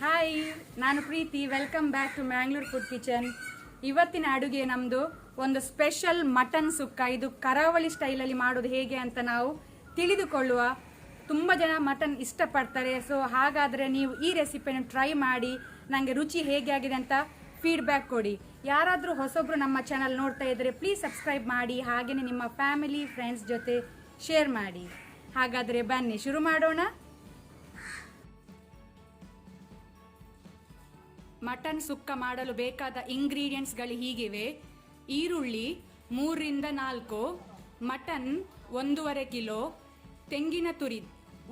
Hi, ನಾನು Preethi. Welcome back to Mangalore food kitchen. ಇವತ್ತಿನ ಅಡುಗೆ ನಮ್ಮದು ಒಂದು ಸ್ಪೆಷಲ್ ಮಟನ್ ಸುಕ್ಕ. ಇದು ಕರಾವಳಿ ಸ್ಟೈಲಲ್ಲಿ ಮಾಡೋದು ಹೇಗೆ ಅಂತ ನಾವು ತಿಳಿದುಕೊಳ್ಳುವ. ತುಂಬ ಜನ ಮಟನ್ ಇಷ್ಟಪಡ್ತಾರೆ. ಸೊ ಹಾಗಾದರೆ ನೀವು ಈ ರೆಸಿಪಿಯನ್ನು ಟ್ರೈ ಮಾಡಿ ನನಗೆ ರುಚಿ ಹೇಗೆ ಆಗಿದೆ ಅಂತ ಫೀಡ್ಬ್ಯಾಕ್ ಕೊಡಿ. ಯಾರಾದರೂ ಹೊಸೊಬ್ಬರು ನಮ್ಮ ಚಾನಲ್ ನೋಡ್ತಾ ಇದ್ದರೆ ಪ್ಲೀಸ್ ಸಬ್ಸ್ಕ್ರೈಬ್ ಮಾಡಿ, ಹಾಗೆಯೇ ನಿಮ್ಮ ಫ್ಯಾಮಿಲಿ ಫ್ರೆಂಡ್ಸ್ ಜೊತೆ ಶೇರ್ ಮಾಡಿ. ಹಾಗಾದರೆ ಬನ್ನಿ ಶುರು ಮಾಡೋಣ. ಮಟನ್ ಸುಕ್ಕ ಮಾಡಲು ಬೇಕಾದ ಇಂಗ್ರೀಡಿಯೆಂಟ್ಸ್ಗಳು ಹೀಗಿವೆ: ಈರುಳ್ಳಿ 3ರಿಂದ 4, ಮಟನ್ 1.5 ಕಿಲೋ, ತೆಂಗಿನ ತುರಿ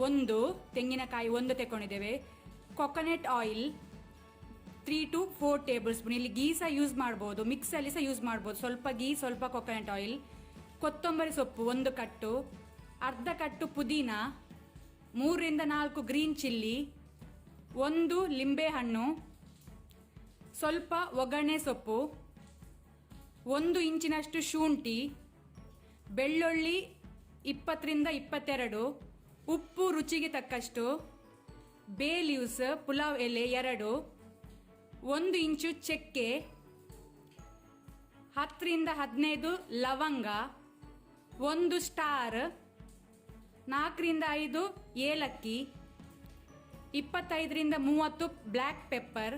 1, ತೆಂಗಿನಕಾಯಿ 1 ತಗೊಂಡಿದ್ದೇವೆ, coconut oil 3 to 4 tablespoon. ಇಲ್ಲಿ ಗೀ ಸಹ ಯೂಸ್ ಮಾಡ್ಬೋದು, ಮಿಕ್ಸಲ್ಲಿ ಸಹ ಯೂಸ್ ಮಾಡ್ಬೋದು. ಸ್ವಲ್ಪ ಗೀ, ಸ್ವಲ್ಪ ಕೊಕೊನಟ್ ಆಯಿಲ್, ಕೊತ್ತಂಬರಿ ಸೊಪ್ಪು 1 ಕಟ್ಟು, ಅರ್ಧ ಕಟ್ಟು ಪುದೀನ, 3ರಿಂದ 4 ಗ್ರೀನ್ ಚಿಲ್ಲಿ, 1 ಲಿಂಬೆ ಹಣ್ಣು, ಸ್ವಲ್ಪ ಒಗ್ಗರಣೆ ಸೊಪ್ಪು, 1 ಇಂಚಿನಷ್ಟು ಶುಂಠಿ, ಬೆಳ್ಳುಳ್ಳಿ 20ರಿಂದ 22, ಉಪ್ಪು ರುಚಿಗೆ ತಕ್ಕಷ್ಟು, ಬೇ ಲೀವ್ಸ್ ಪುಲಾವ್ ಎಲೆ 2, 1 ಇಂಚು ಚಕ್ಕೆ, 10ರಿಂದ 15 ಲವಂಗ, 1 ಸ್ಟಾರ್, 4ರಿಂದ 5 ಏಲಕ್ಕಿ, 25ರಿಂದ 30 ಬ್ಲ್ಯಾಕ್ ಪೆಪ್ಪರ್,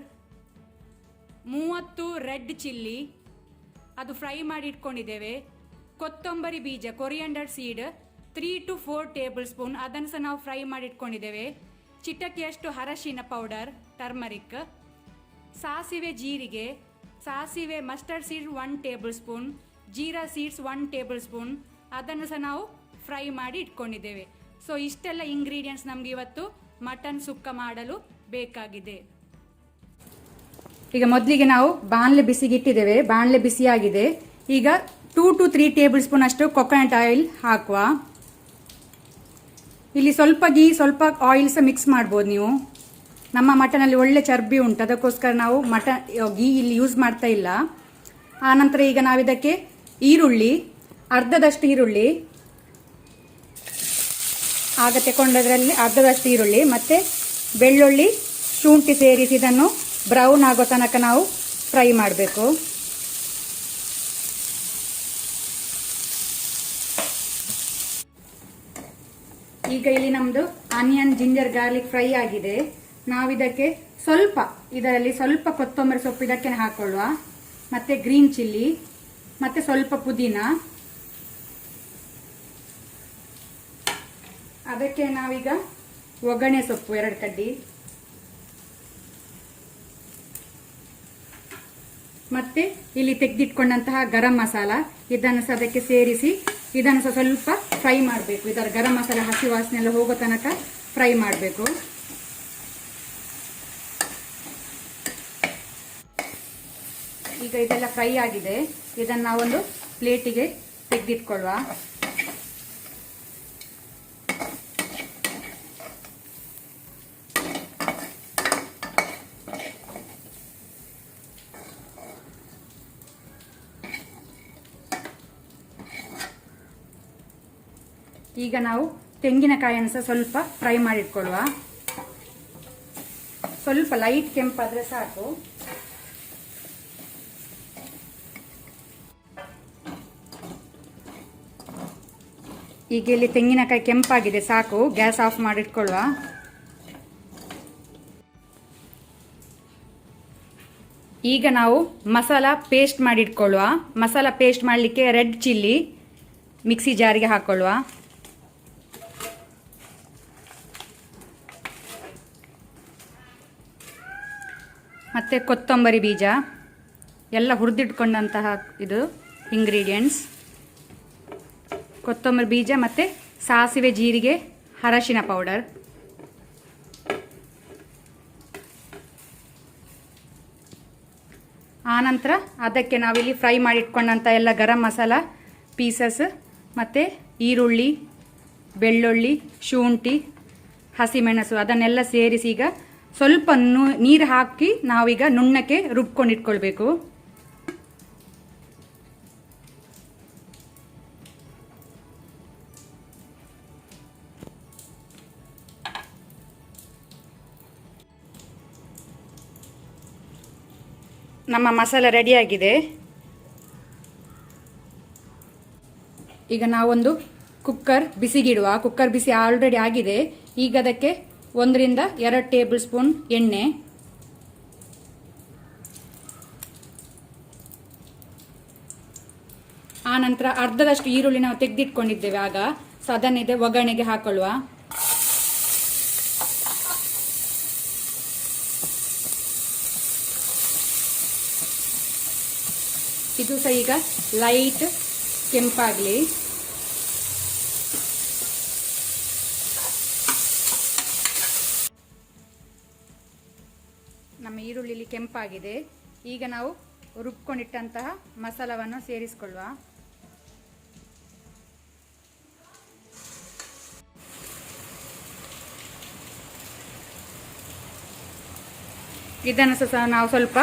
30 ರೆಡ್ ಚಿಲ್ಲಿ, ಅದು ಫ್ರೈ ಮಾಡಿ ಇಟ್ಕೊಂಡಿದ್ದೇವೆ. ಕೊತ್ತಂಬರಿ ಬೀಜ coriander seed 3 to 4 table spoon, ಅದನ್ನು ಸಹ ನಾವು ಫ್ರೈ ಮಾಡಿ ಇಟ್ಕೊಂಡಿದ್ದೇವೆ. ಚಿಟಕಿಯಷ್ಟು ಅರಶಿನ ಪೌಡರ್ ಟರ್ಮರಿಕ್, ಸಾಸಿವೆ ಜೀರಿಗೆ, ಸಾಸಿವೆ mustard seed 1 table spoon, jeera seeds 1 table spoon, ಅದನ್ನು ಸಹ ನಾವು ಫ್ರೈ ಮಾಡಿ ಇಟ್ಕೊಂಡಿದ್ದೇವೆ. ಸೊ ಇಷ್ಟೆಲ್ಲ ಇಂಗ್ರೀಡಿಯೆಂಟ್ಸ್ ನಮಗೆ ಇವತ್ತು ಮಟನ್ ಸುಕ್ಕ ಮಾಡಲು ಬೇಕಾಗಿದೆ. ಈಗ ಮೊದಲಿಗೆ ನಾವು ಬಾಣಲೆ ಬಿಸಿಗೆ ಇಟ್ಟಿದ್ದೇವೆ. ಬಾಣಲೆ ಬಿಸಿಯಾಗಿದೆ. ಈಗ 2 to 3 ಟೇಬಲ್ ಸ್ಪೂನ್ ಅಷ್ಟು ಕೊಕೊನಟ್ ಆಯಿಲ್ ಹಾಕುವ. ಇಲ್ಲಿ ಸ್ವಲ್ಪ ಗೀ, ಸ್ವಲ್ಪ ಆಯಿಲ್ ಸಹ ಮಿಕ್ಸ್ ಮಾಡ್ಬೋದು ನೀವು. ನಮ್ಮ ಮಟನಲ್ಲಿ ಒಳ್ಳೆ ಚರ್ಬಿ ಉಂಟು, ಅದಕ್ಕೋಸ್ಕರ ನಾವು ಗೀ ಇಲ್ಲಿ ಯೂಸ್ ಮಾಡ್ತಾ ಇಲ್ಲ. ಆನಂತರ ಈಗ ನಾವು ಇದಕ್ಕೆ ಈರುಳ್ಳಿ, ಅರ್ಧದಷ್ಟು ಈರುಳ್ಳಿ ಆಗ ತಗೊಂಡದ್ರಲ್ಲಿ ಅರ್ಧದಷ್ಟು ಈರುಳ್ಳಿ ಮತ್ತು ಬೆಳ್ಳುಳ್ಳಿ, ಶುಂಠಿ ಸೇರಿಸಿ ಇದನ್ನು ಬ್ರೌನ್ ಆಗೋ ತನಕ ನಾವು ಫ್ರೈ ಮಾಡಬೇಕು. ಈಗ ಇಲ್ಲಿ ನಮ್ಮದು ಆನಿಯನ್, ಜಿಂಜರ್, ಗಾರ್ಲಿಕ್ ಫ್ರೈ ಆಗಿದೆ. ನಾವು ಇದಕ್ಕೆ ಇದರಲ್ಲಿ ಸ್ವಲ್ಪ ಕೊತ್ತಂಬರಿ ಸೊಪ್ಪು ಇದಕ್ಕೆ ಹಾಕೊಳ್ಳುವ, ಮತ್ತೆ ಗ್ರೀನ್ ಚಿಲ್ಲಿ, ಮತ್ತೆ ಸ್ವಲ್ಪ ಪುದೀನ. ಅದಕ್ಕೆ ನಾವೀಗ ಒಗ್ಗರಣೆ ಸೊಪ್ಪು 2 ಕಡ್ಡಿ, ಮತ್ತೆ ಇಲ್ಲಿ ತೆಗೆದಿಟ್ಕೊಂಡಂತಹ ಗರಂ ಮಸಾಲ, ಇದನ್ನು ಸಹ ಅದಕ್ಕೆ ಸೇರಿಸಿ ಇದನ್ನು ಸಹ ಸ್ವಲ್ಪ ಫ್ರೈ ಮಾಡಬೇಕು. ಇದರ ಗರಂ ಮಸಾಲ ಹಸಿ ವಾಸನೆ ಎಲ್ಲ ಹೋಗೋ ತನಕ ಫ್ರೈ ಮಾಡಬೇಕು. ಈಗ ಇದೆಲ್ಲ ಫ್ರೈ ಆಗಿದೆ. ಇದನ್ನು ನಾವೊಂದು ಪ್ಲೇಟಿಗೆ ತೆಗೆದಿಟ್ಕೊಳ್ಳುವ. ಈಗ ನಾವು ತೆಂಗಿನಕಾಯಿಯನ್ನು ಸಹ ಸ್ವಲ್ಪ ಫ್ರೈ ಮಾಡಿಟ್ಕೊಳ್ಳುವ. ಸ್ವಲ್ಪ ಲೈಟ್ ಕೆಂಪಾದರೆ ಸಾಕು. ಈಗ ಇಲ್ಲಿ ತೆಂಗಿನಕಾಯಿ ಕೆಂಪಾಗಿದೆ, ಸಾಕು. ಗ್ಯಾಸ್ ಆಫ್ ಮಾಡಿಟ್ಕೊಳ್ಳುವ. ಈಗ ನಾವು ಮಸಾಲ ಪೇಸ್ಟ್ ಮಾಡಿಟ್ಕೊಳ್ಳುವ. ಮಸಾಲ ಪೇಸ್ಟ್ ಮಾಡಲಿಕ್ಕೆ ರೆಡ್ ಚಿಲ್ಲಿ ಮಿಕ್ಸಿ ಜಾರಿಗೆ ಹಾಕೊಳ್ಳುವ. ಮತ್ತು ಕೊತ್ತಂಬರಿ ಬೀಜ ಎಲ್ಲ ಹುರಿದಿಟ್ಕೊಂಡಂತಹ ಇದು ಇಂಗ್ರೀಡಿಯೆಂಟ್ಸ್. ಕೊತ್ತಂಬರಿ ಬೀಜ ಮತ್ತು ಸಾಸಿವೆ, ಜೀರಿಗೆ, ಅರಶಿನ ಪೌಡರ್. ಆನಂತರ ಅದಕ್ಕೆ ನಾವಿಲ್ಲಿ ಫ್ರೈ ಮಾಡಿಟ್ಕೊಂಡಂಥ ಎಲ್ಲ ಗರಂ ಮಸಾಲ ಪೀಸಸ್ ಮತ್ತು ಈರುಳ್ಳಿ, ಬೆಳ್ಳುಳ್ಳಿ, ಶುಂಠಿ, ಹಸಿಮೆಣಸು ಅದನ್ನೆಲ್ಲ ಸೇರಿಸಿ ಈಗ ಸ್ವಲ್ಪ ನೀರು ಹಾಕಿ ನಾವೀಗ ನುಣ್ಣಕ್ಕೆ ರುಬ್ಕೊಂಡಿಟ್ಕೊಳ್ಬೇಕು. ನಮ್ಮ ಮಸಾಲೆ ರೆಡಿಯಾಗಿದೆ. ಈಗ ನಾವೊಂದು ಕುಕ್ಕರ್ ಬಿಸಿಗಿಡುವ. ಕುಕ್ಕರ್ ಬಿಸಿ ಆಲ್ರೆಡಿ ಆಗಿದೆ. ಈಗ ಅದಕ್ಕೆ 1 ರಿಂದ 2 ಟೇಬಲ್ ಸ್ಪೂನ್ ಎಣ್ಣೆ, ಆ ನಂತರ ಅರ್ಧದಷ್ಟು ಈರುಳ್ಳಿ ನಾವು ತೆಗೆದಿಟ್ಕೊಂಡಿದ್ದೇವೆ ಆಗ. ಸೊ ಅದನ್ನಿದೆ ಒಗ್ಗರಣೆಗೆ ಹಾಕೊಳ್ಳುವ. ಇದು ಸಹ ಈಗ ಲೈಟ್ ಕೆಂಪಾಗಲಿ. ನಮ್ಮ ಈರುಳ್ಳಿ ಕೆಂಪಾಗಿದೆ. ಈಗ ನಾವು ರುಬ್ಕೊಂಡಿಟ್ಟಂತಹ ಮಸಾಲವನ್ನು ಸೇರಿಸಿಕೊಳ್ಳುವ. ಇದನ್ನು ಸಹ ನಾವು ಸ್ವಲ್ಪ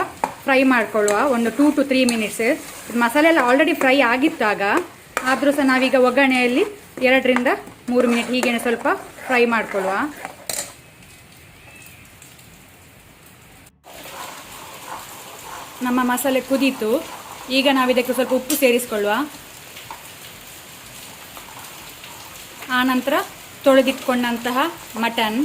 ಫ್ರೈ ಮಾಡಿಕೊಳ್ಳುವ, ಒಂದು 2 to 3 ಮಿನಿಟ್ಸ್. ಮಸಾಲೆ ಎಲ್ಲ ಆಲ್ರೆಡಿ ಫ್ರೈ ಆಗಿತ್ತಾಗ, ಆದರೂ ಸಹ ನಾವೀಗ ಒಗ್ಗರಣೆಯಲ್ಲಿ 2 ರಿಂದ 3 ಮಿನಿಟ್ ಹೀಗೆ ಸ್ವಲ್ಪ ಫ್ರೈ ಮಾಡಿಕೊಳ್ಳುವ. ನಮ್ಮ ಮಸಾಲೆ ಕುದೀತು. ಈಗ ನಾವಿದಕ್ಕೆ ಸ್ವಲ್ಪ ಉಪ್ಪು ಸೇರಿಸಿಕೊಳ್ಳುವ. ಆ ನಂತರ ತೊಳೆದಿಟ್ಕೊಂಡಂತಹ ಮಟನ್,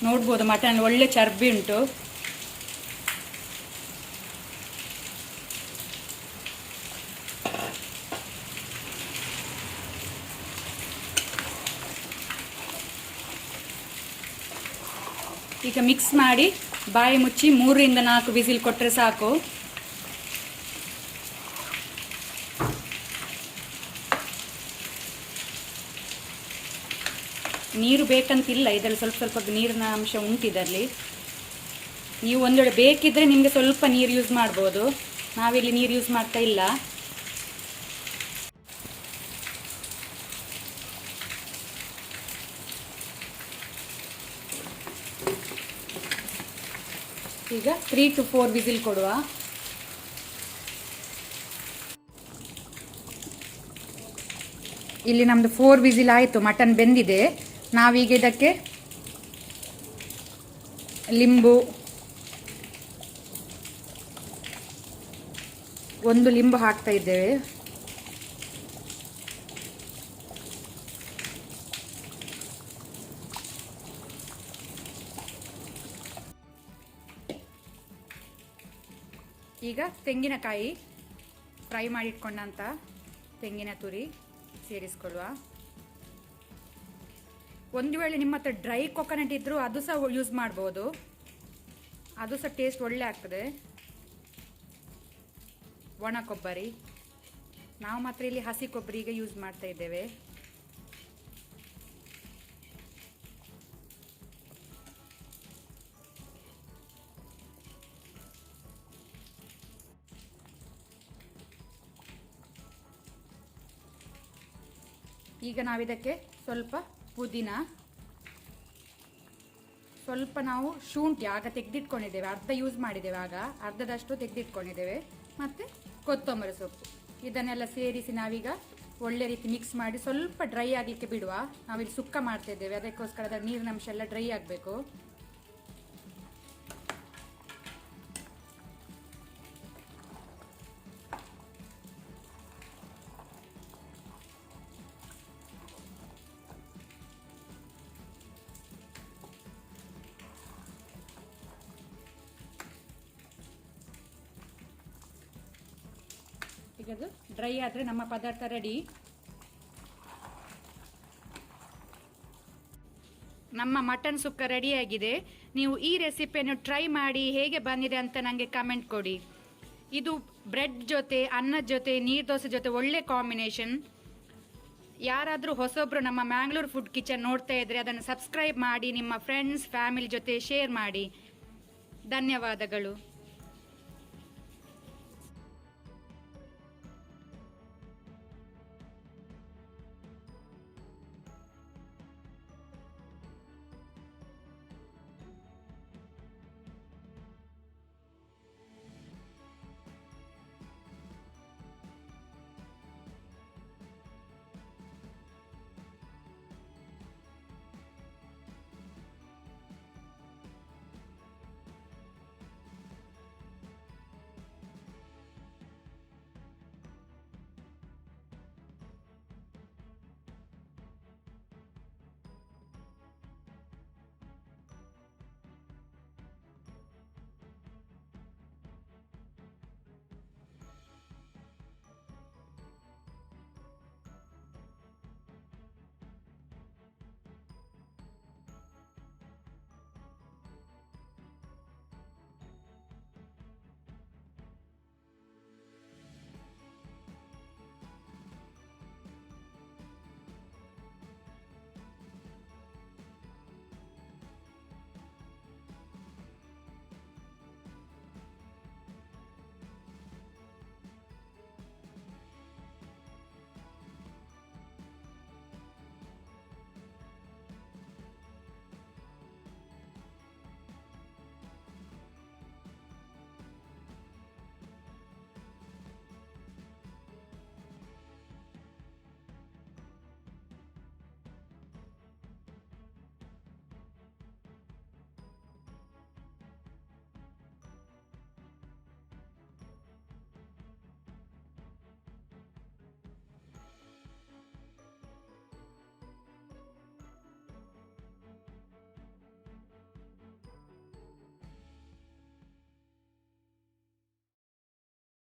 ನೋಡ್ಬೋದು ಮಟನ್ ಒಳ್ಳೆ ಚರ್ಬಿ ಉಂಟು. ಈಗ ಮಿಕ್ಸ್ ಮಾಡಿ ಬಾಯಿ ಮುಚ್ಚಿ 3 ರಿಂದ 4 ವಿಸಿಲ್ ಕೊಟ್ಟರೆ ಸಾಕು. ನೀರು ಬೇಕಂತಿಲ್ಲ, ಇದರಲ್ಲಿ ಸ್ವಲ್ಪ ನೀರಿನ ಅಂಶ ಉಂಟು ಇದರಲ್ಲಿ. ನೀವು ಒಂದು ವೇಳೆ ಬೇಕಿದ್ರೆ ನಿಮಗೆ ಸ್ವಲ್ಪ ನೀರು ಯೂಸ್ ಮಾಡ್ಬೋದು. ನಾವಿಲ್ಲಿ ನೀರು ಯೂಸ್ ಮಾಡ್ತಾ ಇಲ್ಲ. ಈಗ 3 to 4 ವಿಸಿಲ್ ಕೊಡುವ. ಇಲ್ಲಿ ನಮ್ಮದು 4 ವಿಸಿಲ್ ಆಯಿತು, ಮಟನ್ ಬೆಂದಿದೆ. ನಾವೀಗ ಇದಕ್ಕೆ ಲಿಂಬು, 1 ಲಿಂಬು ಹಾಕ್ತಾ ಇದ್ದೇವೆ. ಈಗ ತೆಂಗಿನಕಾಯಿ, ಫ್ರೈ ಮಾಡಿಟ್ಕೊಂಡಂತ ತೆಂಗಿನ ತುರಿ ಸೇರಿಸ್ಕೊಳ್ಳುವ. ಒಂದು ವೇಳೆ ನಿಮ್ಮ ಹತ್ರ ಡ್ರೈ ಕೊಕೊನಟ್ ಇದ್ದರೂ ಅದು ಸಹ ಯೂಸ್ ಮಾಡ್ಬೋದು, ಅದು ಸಹ ಟೇಸ್ಟ್ ಒಳ್ಳೆ ಆಗ್ತದೆ. ಒಣ ಕೊಬ್ಬರಿ, ನಾವು ಮಾತ್ರ ಇಲ್ಲಿ ಹಸಿ ಕೊಬ್ಬರಿಗೆ ಯೂಸ್ ಮಾಡ್ತಾ ಇದ್ದೇವೆ. ಈಗ ನಾವಿದಕ್ಕೆ ಸ್ವಲ್ಪ ಪುದೀನ, ಸ್ವಲ್ಪ ನಾವು ಶುಂಠಿ ಆಗ ತೆಗೆದಿಟ್ಕೊಂಡಿದ್ದೇವೆ, ಅರ್ಧ ಯೂಸ್ ಮಾಡಿದ್ದೇವೆ, ಆಗ ಅರ್ಧದಷ್ಟು ತೆಗೆದಿಟ್ಕೊಂಡಿದ್ದೇವೆ, ಮತ್ತು ಕೊತ್ತಂಬರಿ ಸೊಪ್ಪು, ಇದನ್ನೆಲ್ಲ ಸೇರಿಸಿ ನಾವೀಗ ಒಳ್ಳೆ ರೀತಿ ಮಿಕ್ಸ್ ಮಾಡಿ ಸ್ವಲ್ಪ ಡ್ರೈ ಆಗಲಿಕ್ಕೆ ಬಿಡುವ. ನಾವಿಲ್ಲಿ ಸುಕ್ಕ ಮಾಡ್ತಾ ಇದ್ದೇವೆ, ಅದಕ್ಕೋಸ್ಕರ ಅದರ ನೀರಿನ ಅಂಶ ಎಲ್ಲ ಡ್ರೈ ಆಗಬೇಕು. ಈಗ ಅದು ಡ್ರೈ ಆದರೆ ನಮ್ಮ ಪದಾರ್ಥ ರೆಡಿ. ನಮ್ಮ ಮಟನ್ ಸುಕ್ಕ ರೆಡಿಯಾಗಿದೆ. ನೀವು ಈ ರೆಸಿಪಿಯನ್ನು ಟ್ರೈ ಮಾಡಿ ಹೇಗೆ ಬಂದಿದೆ ಅಂತ ನನಗೆ ಕಮೆಂಟ್ ಕೊಡಿ. ಇದು ಬ್ರೆಡ್ ಜೊತೆ, ಅನ್ನದ ಜೊತೆ, ನೀರು ದೋಸೆ ಜೊತೆ ಒಳ್ಳೆ ಕಾಂಬಿನೇಷನ್. ಯಾರಾದರೂ ಹೊಸೊಬ್ಬರು ನಮ್ಮ ಮ್ಯಾಂಗ್ಳೂರ್ ಫುಡ್ ಕಿಚನ್ ನೋಡ್ತಾ ಇದ್ರೆ ಅದನ್ನು ಸಬ್ಸ್ಕ್ರೈಬ್ ಮಾಡಿ, ನಿಮ್ಮ ಫ್ರೆಂಡ್ಸ್ ಫ್ಯಾಮಿಲಿ ಜೊತೆ ಶೇರ್ ಮಾಡಿ. ಧನ್ಯವಾದಗಳು.